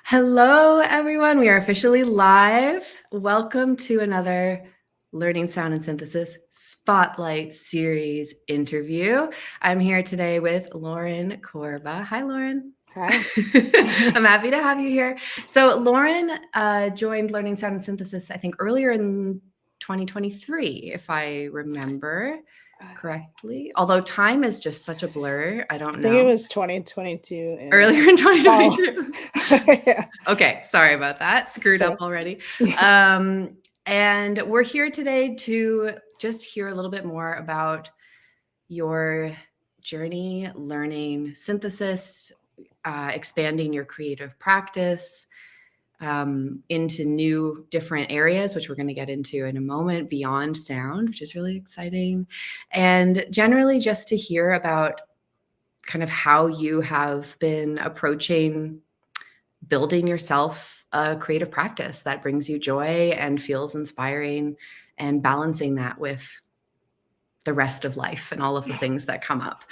Hello, everyone. We are officially live. Welcome to another Learning Sound and Synthesis Spotlight Series interview. I'm here today with Lauren Korba. Hi, Lauren. Hi. I'm happy to have you here. So Lauren joined Learning Sound and Synthesis, I think, earlier in 2023, if I remember correctly. Although time is just such a blur. I don't I think it know. was 2022. Earlier in 2022. Yeah. Okay, sorry about that. Screwed Sorry. up already. And we're here today to just hear a little bit more about your journey learning synthesis, expanding your creative practice into new different areas, which we're going to get into in a moment, beyond sound, which is really exciting. And generally just to hear about kind of how you have been approaching building yourself a creative practice that brings you joy and feels inspiring, and balancing that with the rest of life and all of the things that come up.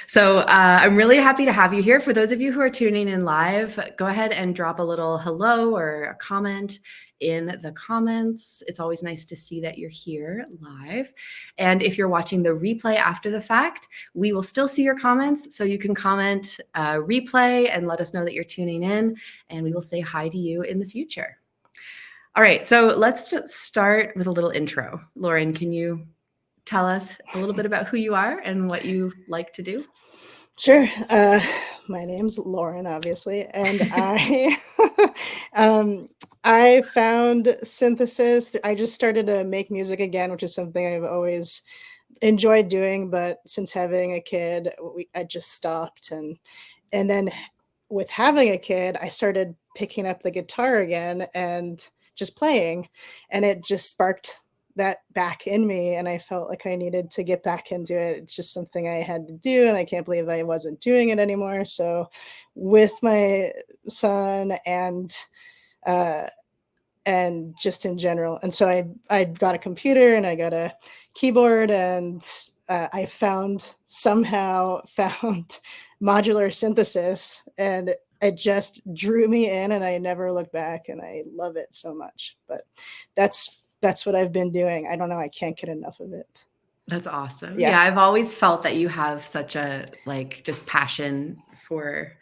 So I'm really happy to have you here. For those of you who are tuning in live, go ahead and drop a little hello or a comment in the comments. It's always nice to see that you're here live. And if you're watching the replay after the fact, we will still see your comments. So you can comment replay and let us know that you're tuning in, and we will say hi to you in the future. All right, so let's just start with a little intro. Lauren, can you tell us a little bit about who you are and what you like to do? Sure. My name's Lauren, obviously, and I found synthesis. I just started to make music again, which is something I've always enjoyed doing, but since having a kid, I just stopped, and then with having a kid, I started picking up the guitar again and just playing, and it just sparked that back in me, and I felt like I needed to get back into it. It's just something I had to do, and I can't believe I wasn't doing it anymore. So with my son and just in general, and so I got a computer and I got a keyboard, and I somehow found modular synthesis, and it just drew me in, and I never looked back, and I love it so much. But that's what I've been doing. I don't know. I can't get enough of it. That's awesome. Yeah, I've always felt that you have such a just passion for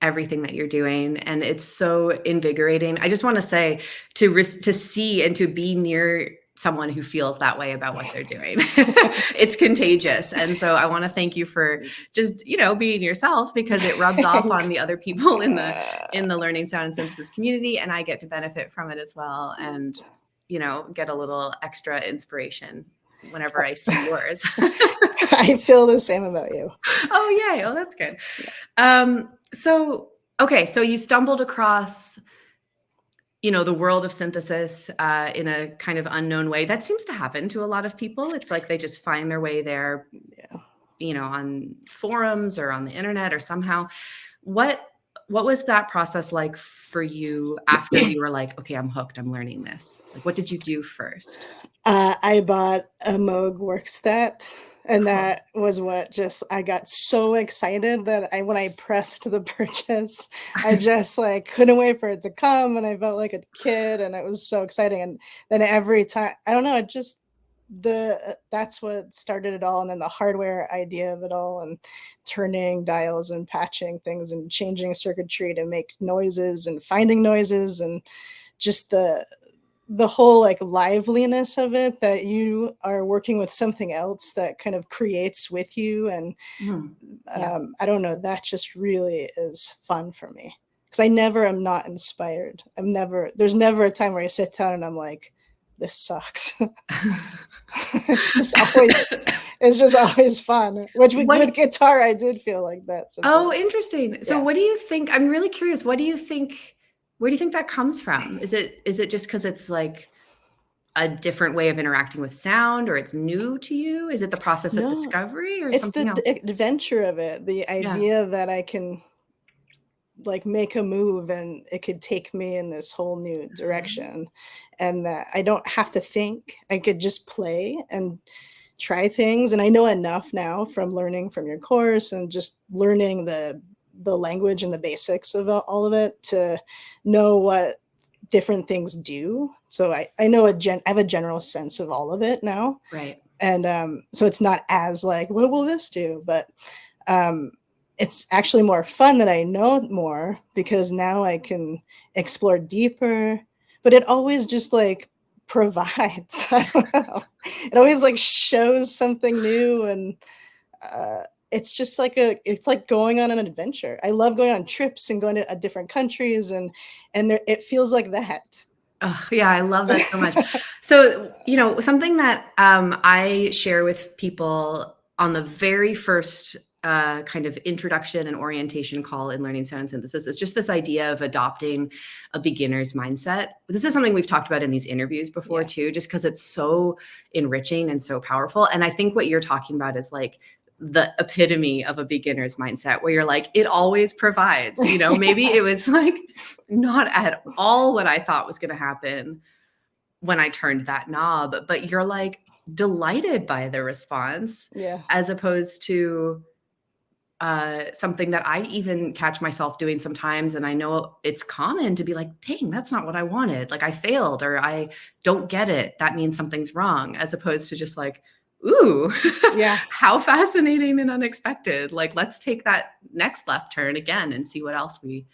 everything that you're doing, and it's so invigorating. I just want to say to see and to be near someone who feels that way about what they're doing. It's contagious. And so I want to thank you for just, being yourself, because it rubs off on the other people in the learning sound and synthesis community, and I get to benefit from it as well, and get a little extra inspiration whenever I see yours. I feel the same about you. Oh, yay. Oh, that's good. So you stumbled across, the world of synthesis in a kind of unknown way. That seems to happen to a lot of people. It's like they just find their way there, on forums or on the internet or somehow. What was that process like for you after you were like, okay, I'm hooked, I'm learning this? Like, what did you do first? I bought a Moog workstat, and that was what I got so excited that when I pressed the purchase, I just couldn't wait for it to come, and I felt like a kid, and it was so exciting. And then every time, I don't know, it just that's what started it all. And then the hardware idea of it all, and turning dials and patching things and changing circuitry to make noises and finding noises, and just the whole liveliness of it, that you are working with something else that kind of creates with you. And I don't know, that just really is fun for me, because I never am not inspired. There's never a time where I sit down and I'm like, this sucks. It's just always fun, which with guitar I did feel like that sometimes. Oh, interesting. So what do you think? I'm really curious. Where do you think that comes from? Is it just because it's like a different way of interacting with sound, or it's new to you? Is it the process of discovery, or something else? It's the adventure of it. The idea that I can make a move and it could take me in this whole new direction, and that I don't have to think. I could just play and try things. And I know enough now from learning from your course and just learning the the language and the basics of all of it to know what different things do. So I know I have a general sense of all of it now. Right. And so it's not as like, what will this do? But it's actually more fun that I know more because now I can explore deeper. But it always just like provides. I don't know. It always like shows something new, and it's just like it's like going on an adventure. I love going on trips and going to different countries, and it feels like that. Oh, yeah, I love that so much. So, something that I share with people on the very first kind of introduction and orientation call in learning sound and synthesis is just this idea of adopting a beginner's mindset. This is something we've talked about in these interviews before too, just because it's so enriching and so powerful. And I think what you're talking about is like the epitome of a beginner's mindset where you're like, it always provides, maybe it was like not at all what I thought was going to happen when I turned that knob, but you're like delighted by the response as opposed to something that I even catch myself doing sometimes. And I know it's common to be like, dang, that's not what I wanted. Like I failed or I don't get it. That means something's wrong, as opposed to just like, ooh, how fascinating and unexpected. Like, let's take that next left turn again and see what else we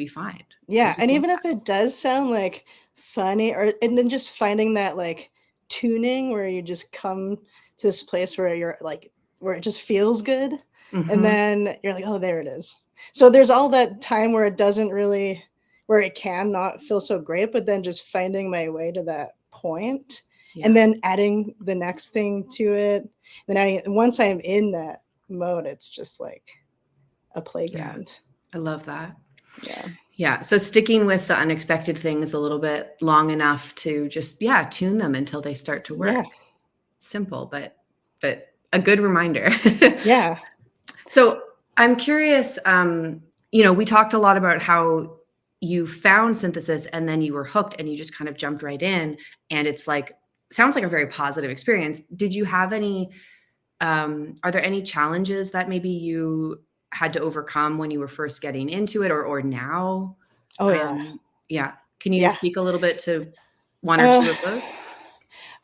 find. Yeah. And even if it does sound like funny, and then just finding that like tuning where you just come to this place where you're like, where it just feels good. And then you're like, oh, there it is. So there's all that time where it doesn't really, where it can not feel so great, but then just finding my way to that point. And then adding the next thing to it. Then once I'm in that mode, it's just like a playground. I love that. Yeah. Yeah. So sticking with the unexpected things a little bit long enough to just, tune them until they start to work. Yeah. Simple, but a good reminder. Yeah. So I'm curious, we talked a lot about how you found synthesis and then you were hooked and you just kind of jumped right in, and it's like, sounds like a very positive experience. Did you have any, are there any challenges that maybe you had to overcome when you were first getting into it or now? Oh yeah. Yeah. Can you speak a little bit to one or two of those?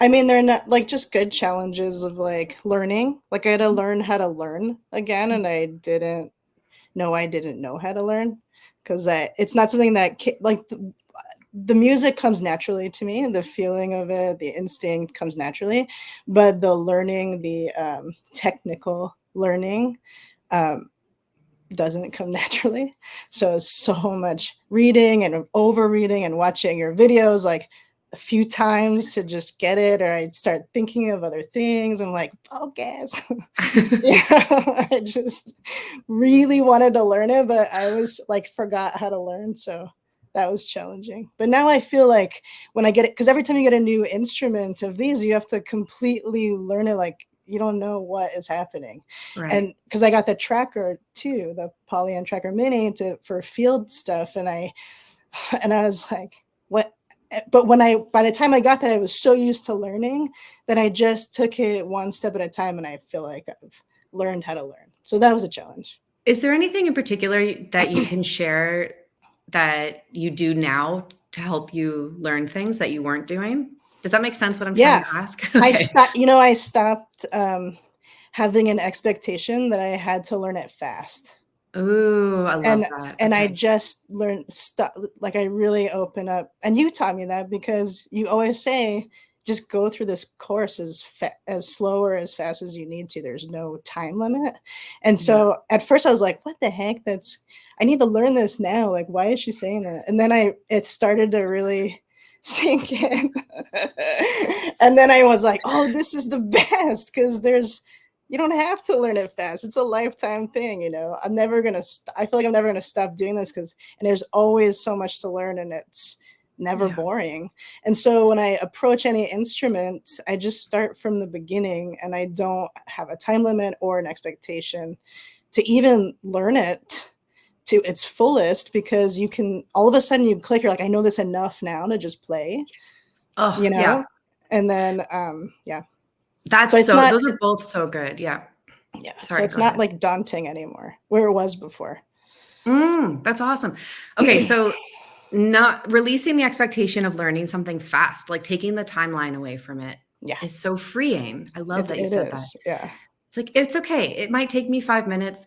I mean, they're not like just good challenges of like learning. Like I had to learn how to learn again, and I didn't know how to learn because it's not something that like the music comes naturally to me, the feeling of it, the instinct comes naturally, but the learning, the technical learning doesn't come naturally. So much reading and over reading and watching your videos like a few times to just get it, or I'd start thinking of other things. I'm like, focus. I just really wanted to learn it, but I was like forgot how to learn. So that was challenging. But now I feel like when I get it, because every time you get a new instrument of these, you have to completely learn it. Like you don't know what is happening. Right. And because I got the tracker too, the Polyand Tracker Mini for field stuff. And I was like, what? But by the time I got that, I was so used to learning that I just took it one step at a time. And I feel like I've learned how to learn. So that was a challenge. Is there anything in particular that you can share that you do now to help you learn things that you weren't doing? Does that make sense what I'm trying to ask? Okay. I stopped having an expectation that I had to learn it fast. Ooh, I love that. And I just learned stuff, like I really open up, and you taught me that because you always say, just go through this course as slow or as fast as you need to. There's no time limit. And so at first I was like, what the heck? I need to learn this now. Like, why is she saying that? And then it started to really sink in. And then I was like, oh, this is the best, because you don't have to learn it fast. It's a lifetime thing, I'm never going to, I feel like I'm never going to stop doing this and there's always so much to learn, and it's never boring. And so when I approach any instrument, I just start from the beginning, and I don't have a time limit or an expectation to even learn it to its fullest, because you can, all of a sudden you click, you're like, I know this enough now to just play, and then, Those are both so good. Yeah. Yeah. Sorry, so it's not like daunting anymore where it was before. That's awesome. Okay, so not releasing the expectation of learning something fast, like taking the timeline away from it, Yeah, is so freeing. I love that you it said that. is. Yeah. It's like, it's okay. It might take me 5 minutes.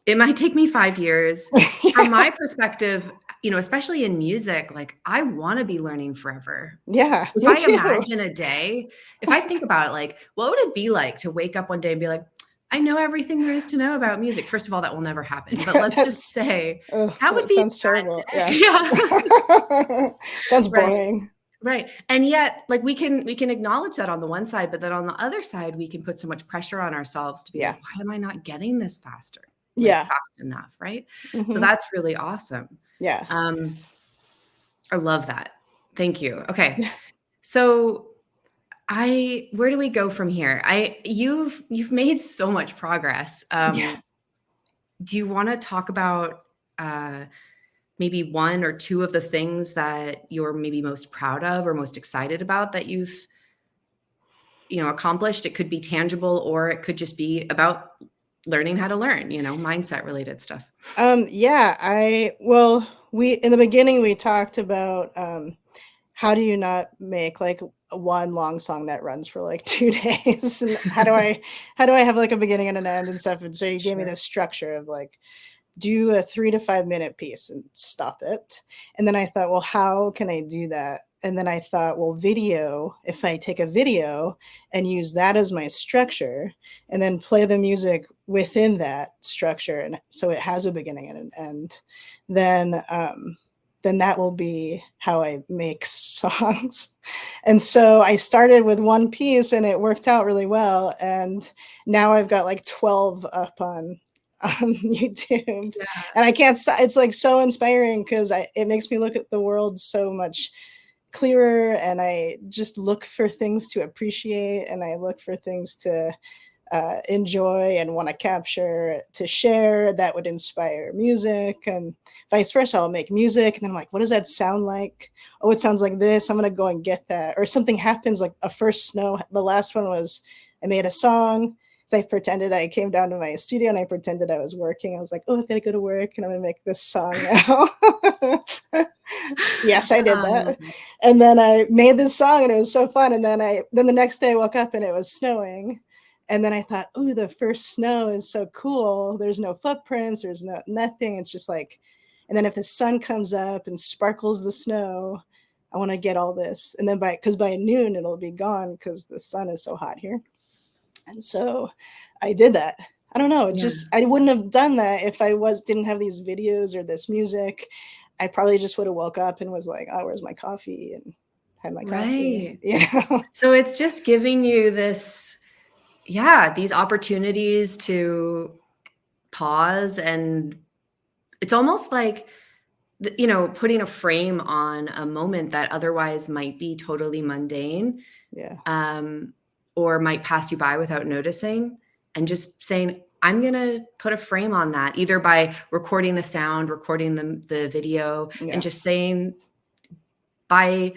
It might take me 5 years. From Yeah. my perspective, especially in music, like, I wanna be learning forever. Yeah, If me I too. imagine a day, if I think about it, like, what would it be like to wake up one day and be like, "I know everything there is to know about music." First of all, that will never happen, but let's just That's say ugh, that would that be sounds a terrible. bad Yeah. day. Yeah. Sounds Right. boring. Right. And yet, like, we can acknowledge that on the one side, but then on the other side, we can put so much pressure on ourselves to be like, Yeah. "Why am I not getting this faster? Like, Yeah. fast enough?" Right? So Mhm. that's really awesome. Yeah. Um, I love that. Thank you. Okay. So where do we go from here? You've made so much progress. Yeah. Do you want to talk about uh, maybe one or two of the things that you're maybe most proud of or most excited about that you've accomplished? It could be tangible, or it could just be about learning how to learn, mindset related stuff. Yeah, well, we in the beginning we talked about how do you not make like one long song that runs for like 2 days, and how do I have like a beginning and an end and stuff. And so you gave me Sure. this structure of like do a 3 to 5 minute piece and stop it. And then I thought, well, how can I do that? And then I thought, well, video, if I take a video and use that as my structure and then play the music within that structure, and so it has a beginning and an end, then that will be how I make songs. And so I started with one piece and it worked out really well. And now I've got like 12 up on YouTube, Yeah. and I can't stop. It's like so inspiring because it makes me look at the world so much clearer, and I just look for things to appreciate, and I look for things to enjoy and want to capture to share that would inspire music, and vice versa. I'll make music and then I'm like, what does that sound like? Oh, it sounds like this. I'm gonna go and get that. Or something happens like a first snow. The last one was I made a song. So I came down to my studio and I pretended I was working. I was like, oh, I gotta go to work and I'm gonna make this song now. Yes, I did that. And then I made this song and it was so fun. And then the next day I woke up and it was snowing. And then I thought, oh, the first snow is so cool. There's no footprints, there's nothing. It's just like, and then if the sun comes up and sparkles the snow, I want to get all this. And then because by noon it'll be gone because the sun is so hot here. And so I did that. I don't know. It Yeah. just I wouldn't have done that if I didn't have these videos or this music. I probably just would have woke up and was like, oh, where's my coffee? And had my coffee. Right. You know? So it's just giving you these opportunities to pause, and it's almost like putting a frame on a moment that otherwise might be totally mundane, Yeah. or might pass you by without noticing, and just saying, I'm going to put a frame on that, either by recording the sound, recording the video, and Yeah. just saying, by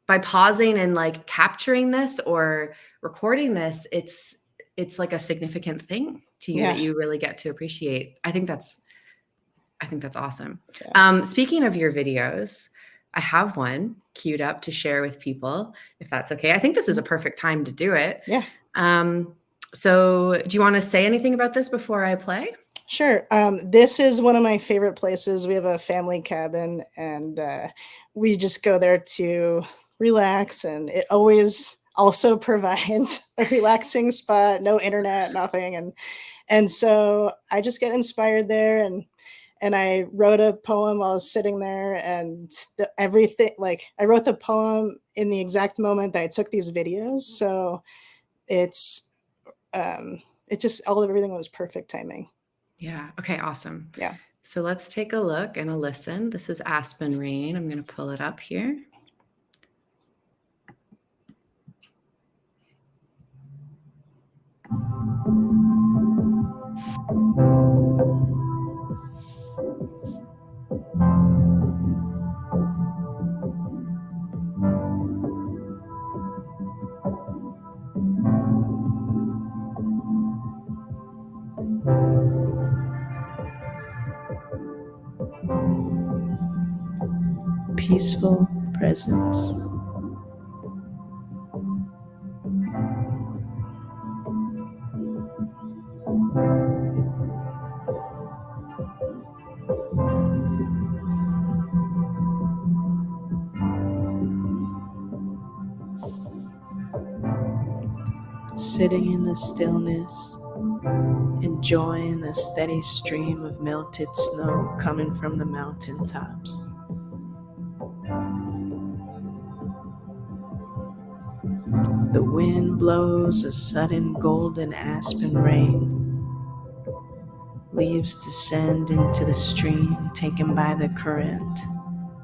pausing and like capturing this or recording this, it's like a significant thing to you that Yeah. you really get to appreciate. I think that's awesome. Yeah. Speaking of your videos, I have one queued up to share with people, if that's okay. I think this is a perfect time to do it. Yeah. So do you want to say anything about this before I play? Sure. This is one of my favorite places. We have a family cabin, and we just go there to relax. And it always also provides a relaxing spot, no internet, nothing. And so I just get inspired there, and I wrote a poem while I was sitting there, and everything, like I wrote the poem in the exact moment that I took these videos. So it's it just everything was perfect timing. Yeah. Okay. Awesome. Yeah. So let's take a look and a listen. This is Aspen Rain. I'm going to pull it up here. peaceful presence. Sitting in the stillness, enjoying the steady stream of melted snow coming from the mountaintops. The wind blows a sudden golden aspen rain. Leaves descend into the stream, taken by the current,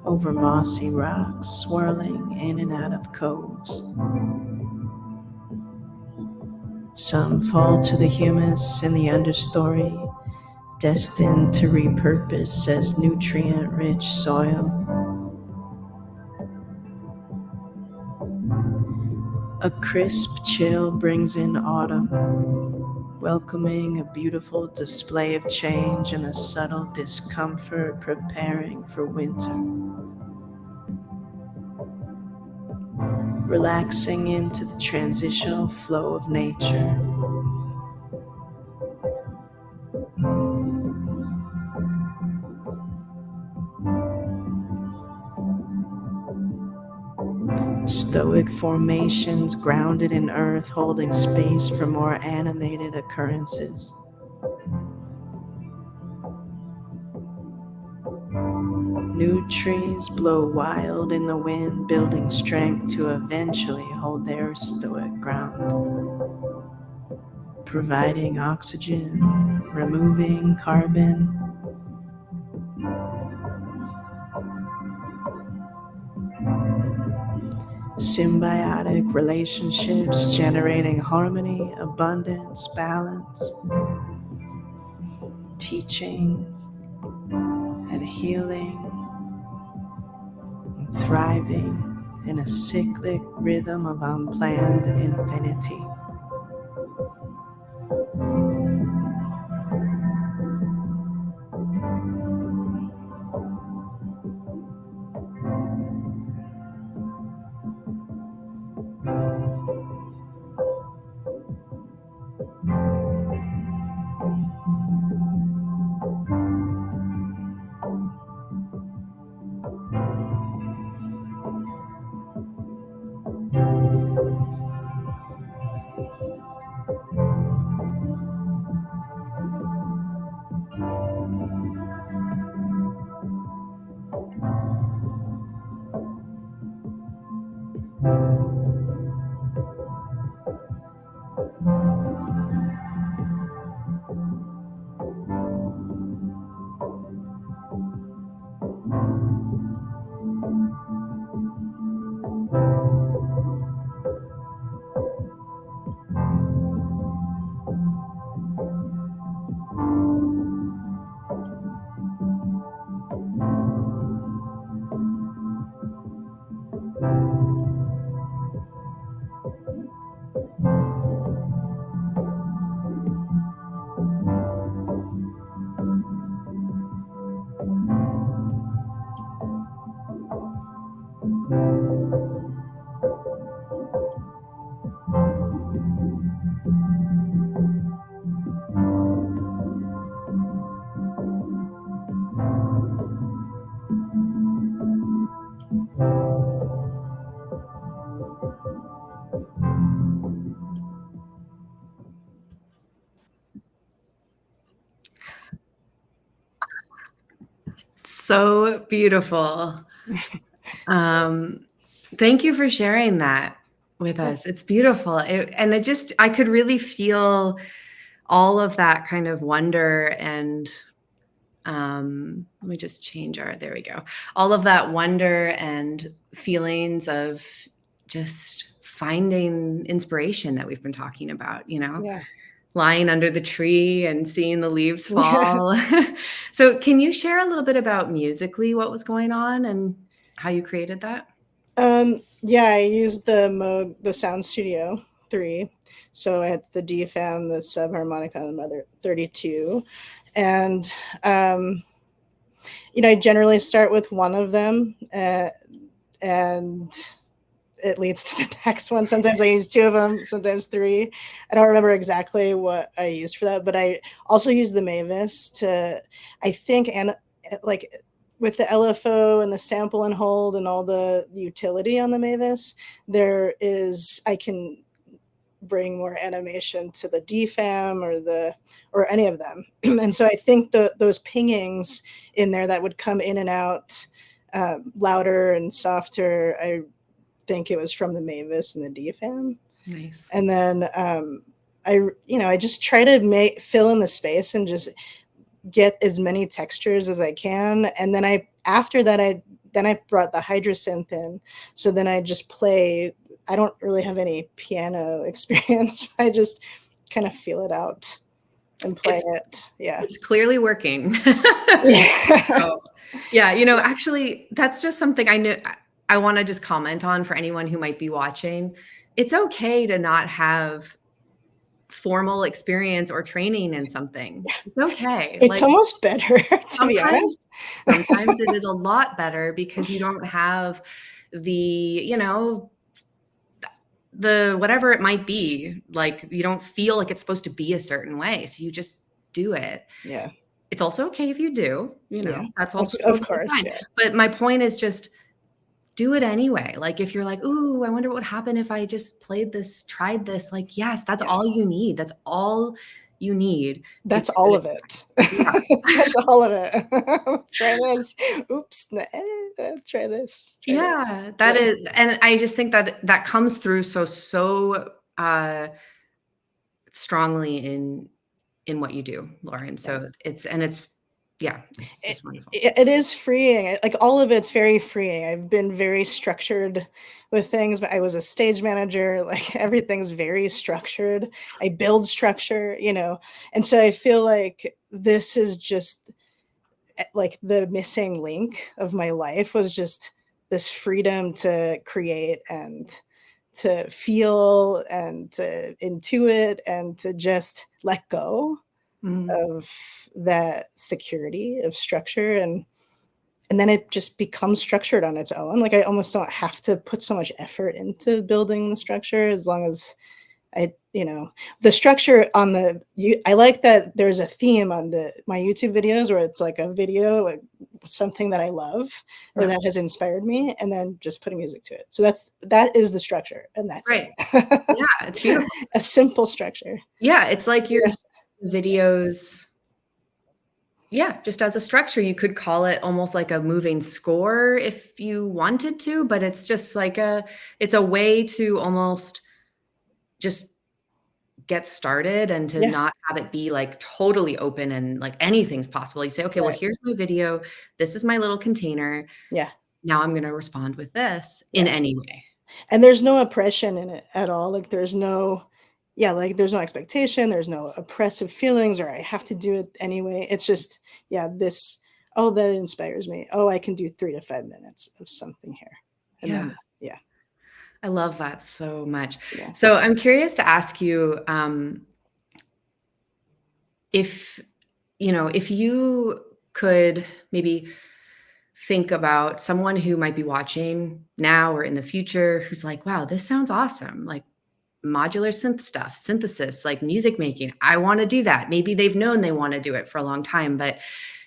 over mossy rocks, swirling in and out of coves. Some fall to the humus in the understory, destined to repurpose as nutrient-rich soil. A crisp chill brings in autumn, welcoming a beautiful display of change and a subtle discomfort preparing for winter. Relaxing into the transitional flow of nature. Stoic formations grounded in earth, holding space for more animated occurrences. New trees blow wild in the wind, building strength to eventually hold their stoic ground, providing oxygen, removing carbon. Symbiotic relationships generating harmony, abundance, balance, teaching and healing, and thriving in a cyclic rhythm of unplanned infinity. So beautiful. Thank you for sharing that with us. It's beautiful. I could really feel all of that kind of wonder and let me just change there we go. All of that wonder and feelings of just finding inspiration that we've been talking about, Yeah. lying under the tree and seeing the leaves Yeah. fall. So can you share a little bit about musically what was going on and how you created that? Yeah, I used the Moog, the Sound Studio 3. So I had the DFM, the subharmonica, and the Mother 32. And I generally start with one of them, and it leads to the next one. Sometimes I use two of them, sometimes three. I don't remember exactly what I used for that, but I also use the Mavis to, I think, and like with the LFO and the sample and hold and all the utility on the Mavis, I can bring more animation to the DFAM or any of them. And so I think those pingings in there that would come in and out louder and softer, I think it was from the Mavis and the DFAM. Nice. And then I just try to fill in the space and just get as many textures as I can. And then after that I brought the Hydrosynth in. So then I just play. I don't really have any piano experience. I just kind of feel it out and play it. Yeah. It's clearly working. Yeah. So, yeah, actually, that's just something I want to just comment on for anyone who might be watching. It's okay to not have formal experience or training in something. It's okay. It's almost better, to be honest. Sometimes it is a lot better because you don't have the whatever it might be, like you don't feel like it's supposed to be a certain way. So you just do it. Yeah. It's also okay if you do, Yeah. that's also of course. fine. Yeah. But my point is just do it anyway. Like if you're like, ooh, I wonder what would happen if I just tried this. Like, yes, that's all you need. That's all you need. That's all of it. Yeah. That's all of it. Try this. Oops. Try this. Yeah, that is. And I just think that comes through so strongly in what you do, Lauren. So it's just wonderful. It is freeing. Like all of it's very freeing. I've been very structured with things, but I was a stage manager. Like everything's very structured. I build structure, and so I feel like this is just like the missing link of my life was just this freedom to create and to feel and to intuit and to just let go of that security of structure, and then it just becomes structured on its own. Like I almost don't have to put so much effort into building the structure as long as the structure on I like that there's a theme on my YouTube videos where it's like a video, like something that I love or that has inspired me, and then just putting music to it. So that is the structure, and that's right. It. Yeah, it's beautiful. A simple structure. Yeah, it's like your videos. Yeah, just as a structure, you could call it almost like a moving score if you wanted to, but it's just like it's a way to almost just get started and to not have it be like totally open and like anything's possible. You say, okay, well, here's my video. This is my little container. Yeah. Now I'm going to respond with this in any way. And there's no oppression in it at all. Like there's no expectation. There's no oppressive feelings or I have to do it anyway. It's just, that inspires me. Oh, I can do 3 to 5 minutes of something here. And then, I love that so much. Yeah. So I'm curious to ask you, if you could maybe think about someone who might be watching now or in the future who's like, wow, this sounds awesome. Like modular synth stuff, synthesis, like music making. I want to do that. Maybe they've known they want to do it for a long time, but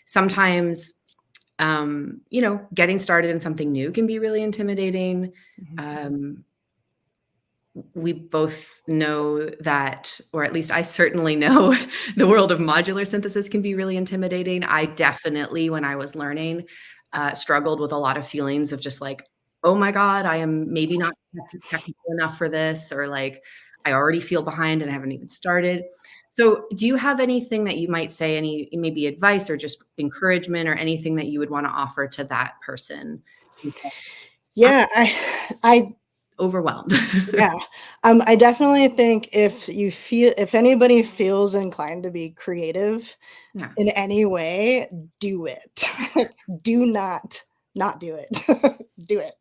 sometimes, getting started in something new can be really intimidating. We both know that, or at least I certainly know, the world of modular synthesis can be really intimidating. I definitely, when I was learning, struggled with a lot of feelings of just like, oh my God, I am maybe not technical enough for this, or like, I already feel behind and I haven't even started. So do you have anything that you might say, any maybe advice or just encouragement or anything that you would want to offer to that person? Yeah, I overwhelmed. Yeah. I definitely think if anybody feels inclined to be creative in any way, do it. Do not do it. Do it.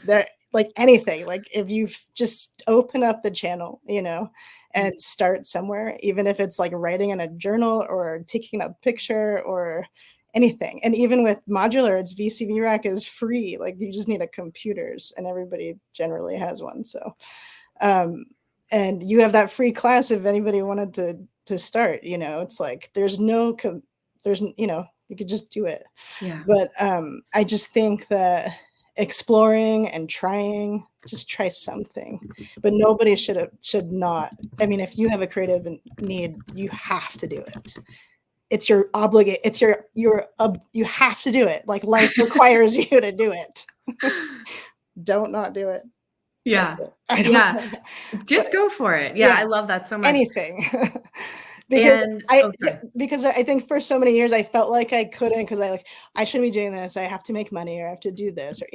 There, like anything, like if you just open up the channel, and start somewhere, even if it's like writing in a journal or taking a picture or anything. And even with modular, it's VCV rack is free. Like you just need a computers, and everybody generally has one. So, and you have that free class if anybody wanted to start. You know, it's like there's no you could just do it. Yeah. But I just think that exploring and trying, just try something. But nobody should not. I mean, if you have a creative need, you have to do it. It's your obligate. It's your you have to do it. Like life requires you to do it. Don't not do it. Yeah. I don't Yeah. know. Just go for it. Yeah, I love that so much. Anything. Because And because I think for so many years I felt like I couldn't, because I shouldn't be doing this. I have to make money, or I have to do this, or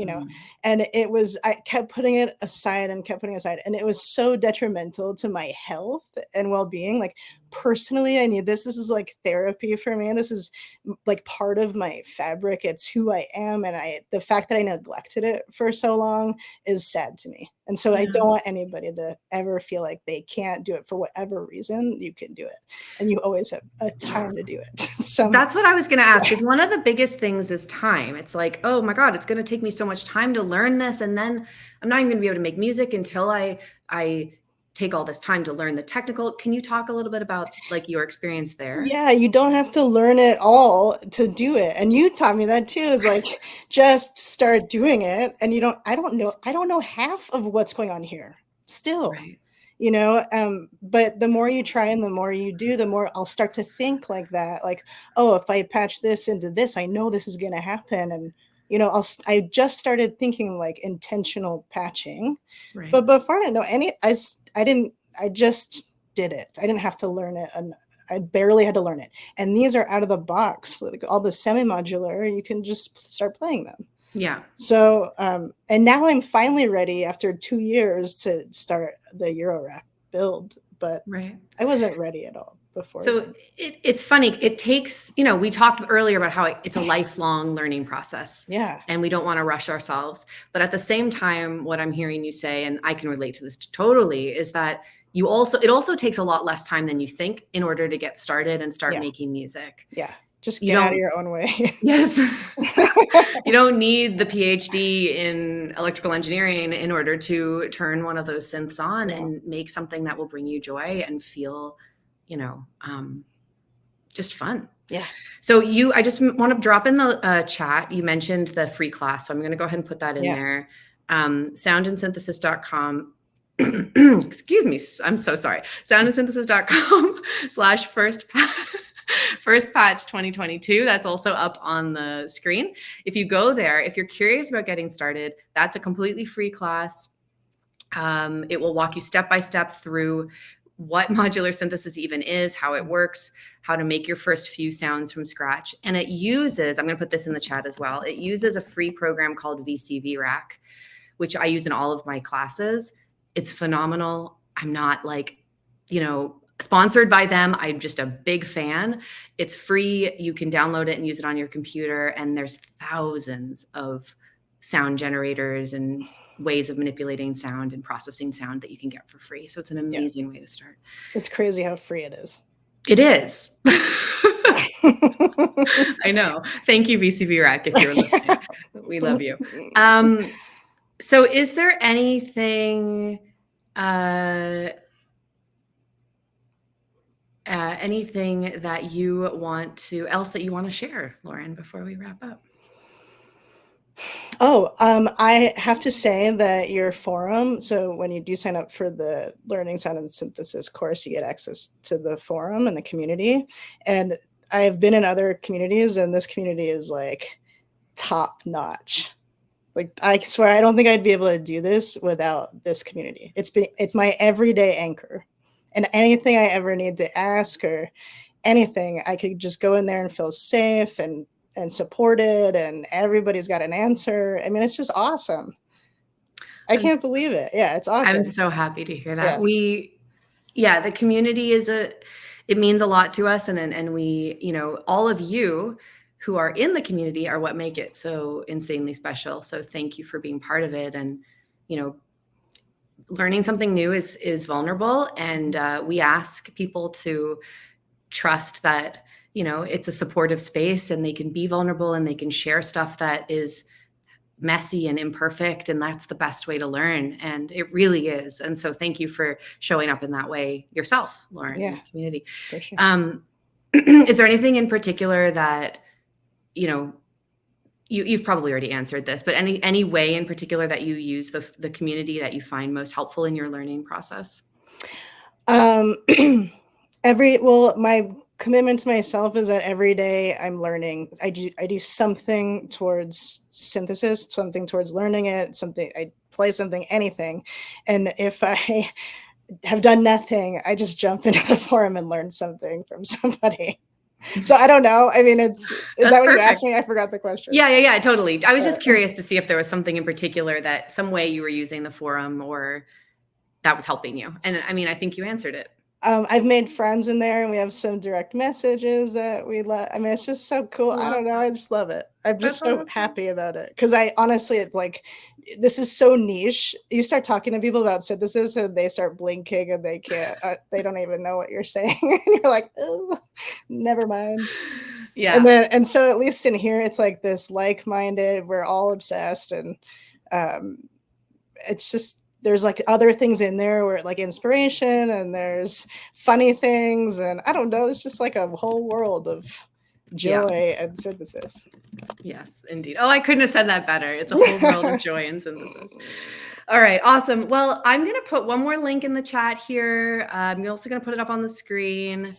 and I kept putting it aside and kept putting it aside, and it was so detrimental to my health and well-being. Like personally, I need this. This is like therapy for me. This is like part of my fabric. It's who I am, and the fact that I neglected it for so long is sad to me. And so I don't want anybody to ever feel like they can't do it for whatever reason. You can do it, and you always have a time to do it. So that's what I was going to ask, is one of the biggest things is time. It's like, oh my God, it's going to take me so much time to learn this. And then I'm not even going to be able to make music until I take all this time to learn the technical. Can you talk a little bit about like your experience there? Yeah, you don't have to learn it all to do it. And you taught me that too. Is like just start doing it. And I don't know half of what's going on here still. Right. But the more you try and the more you do, the more I'll start to think like that. Like, oh, if I patch this into this, I know this is going to happen. And I just started thinking like intentional patching. Right. But before I didn't know I just did it. I didn't have to learn it. And I barely had to learn it. And these are out of the box, like all the semi-modular, you can just start playing them. Yeah. So, and now I'm finally ready after 2 years to start the Eurorack build, but I wasn't ready at all before. So it's funny. It takes, we talked earlier about how it's a lifelong learning process. Yeah. And we don't want to rush ourselves. But at the same time, what I'm hearing you say, and I can relate to this totally, is that it also takes a lot less time than you think in order to get started and start making music. Yeah. Just get out of your own way. Yes. You don't need the PhD in electrical engineering in order to turn one of those synths on and make something that will bring you joy and feel, just fun. Yeah. So I just want to drop in the chat. You mentioned the free class. So I'm going to go ahead and put that in there. Soundandsynthesis.com. Excuse me. I'm so sorry. Soundandsynthesis.com/first patch 2022. That's also up on the screen. If you go there, if you're curious about getting started, that's a completely free class. It will walk you step by step through what modular synthesis even is, how it works, how to make your first few sounds from scratch. And it uses, I'm going to put this in the chat as well, it uses a free program called VCV Rack, which I use in all of my classes. It's phenomenal. I'm not sponsored by them. I'm just a big fan. It's free. You can download it and use it on your computer. And there's thousands of sound generators and ways of manipulating sound and processing sound that you can get for free. So it's an amazing way to start. It's crazy how free it is. It is. I know. Thank you, VCV Rack, if you're listening. We love you. So is there anything anything that you want to share, Lauren, before we wrap up? Oh, I have to say that your forum, so when you do sign up for the Learning Sound and Synthesis course, you get access to the forum and the community. And I've been in other communities, and this community is like top notch. Like, I swear, I don't think I'd be able to do this without this community. It's my everyday anchor. And anything I ever need to ask or anything, I could just go in there and feel safe and supported, and everybody's got an answer. I mean, it's just awesome. I can't believe it. Yeah, it's awesome. I'm so happy to hear that. The community it means a lot to us. And we, all of you who are in the community are what make it so insanely special. So thank you for being part of it. And, learning something new is vulnerable. And we ask people to trust that it's a supportive space and they can be vulnerable and they can share stuff that is messy and imperfect, and that's the best way to learn, and it really is. And so thank you for showing up in that way yourself, Lauren, in the community. For sure. Is there anything in particular that you've probably already answered this, but any way in particular that you use the community that you find most helpful in your learning process? My commitment to myself is that every day I'm learning. I do something towards synthesis, something towards learning it, something I play something, anything. And if I have done nothing, I just jump into the forum and learn something from somebody. So I don't know. I mean, is that what you asked me? I forgot the question. Yeah, totally. I was just curious to see if there was something in particular, that some way you were using the forum or that was helping you. And I mean, I think you answered it. I've made friends in there, and we have some direct messages that we let. I mean, it's just so cool. I don't know. I just love it. I'm just so happy about it, because I honestly, it's like, this is so niche. You start talking to people about synthesis, and they start blinking, and they can't. They don't even know what you're saying, and you're like, oh, never mind. Yeah. And so at least in here, it's like this like-minded. We're all obsessed, and it's just. There's like other things in there where like inspiration, and there's funny things, and I don't know, it's just like a whole world of joy and synthesis. Yes, indeed. Oh, I couldn't have said that better. It's a whole world of joy and synthesis. All right, awesome. Well, I'm going to put one more link in the chat here. I'm also going to put it up on the screen.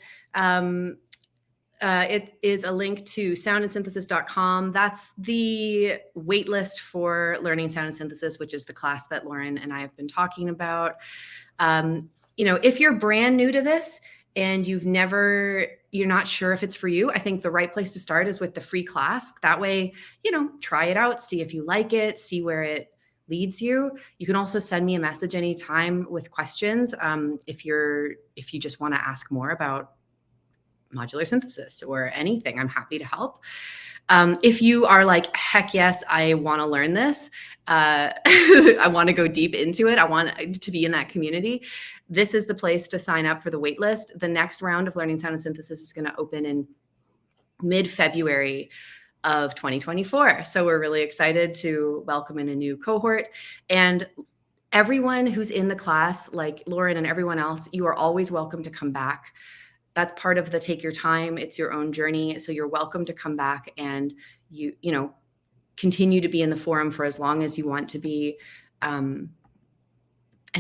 It is a link to soundandsynthesis.com. That's the waitlist for learning sound and synthesis, which is the class that Lauren and I have been talking about. If you're brand new to this and you're not sure if it's for you, I think the right place to start is with the free class. That way, try it out, see if you like it, see where it leads you. You can also send me a message anytime with questions. If you just want to ask more about modular synthesis or anything, I'm happy to help. If you are like, heck yes, I want to learn this. I want to go deep into it. I want to be in that community. This is the place to sign up for the waitlist. The next round of learning sound and synthesis is going to open in mid-February of 2024. So we're really excited to welcome in a new cohort. And everyone who's in the class, like Lauren and everyone else, you are always welcome to come back. That's part of the take your time. It's your own journey. So you're welcome to come back and continue to be in the forum for as long as you want to be, and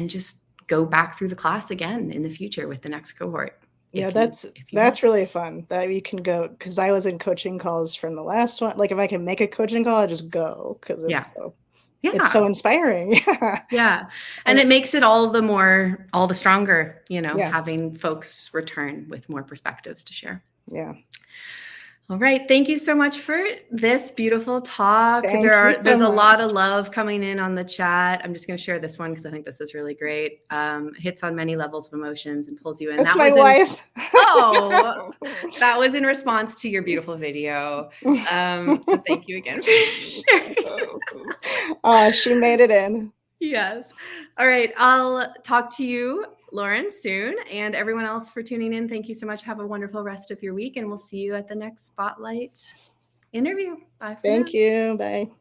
just go back through the class again in the future with the next cohort. Yeah, that's really fun that you can go, because I was in coaching calls from the last one. Like if I can make a coaching call, I just go, because it's so inspiring. Yeah. And it makes it all the stronger, having folks return with more perspectives to share. Yeah. All right. Thank you so much for this beautiful talk. There's a lot of love coming in on the chat. I'm just going to share this one because I think this is really great. Hits on many levels of emotions and pulls you in. That's my wife. That was in response to your beautiful video. So thank you again for sharing. She made it in. Yes. All right. I'll talk to you, Lauren, soon, and everyone else for tuning in. Thank you so much. Have a wonderful rest of your week, and we'll see you at the next Spotlight interview. Bye. Thank you. Bye.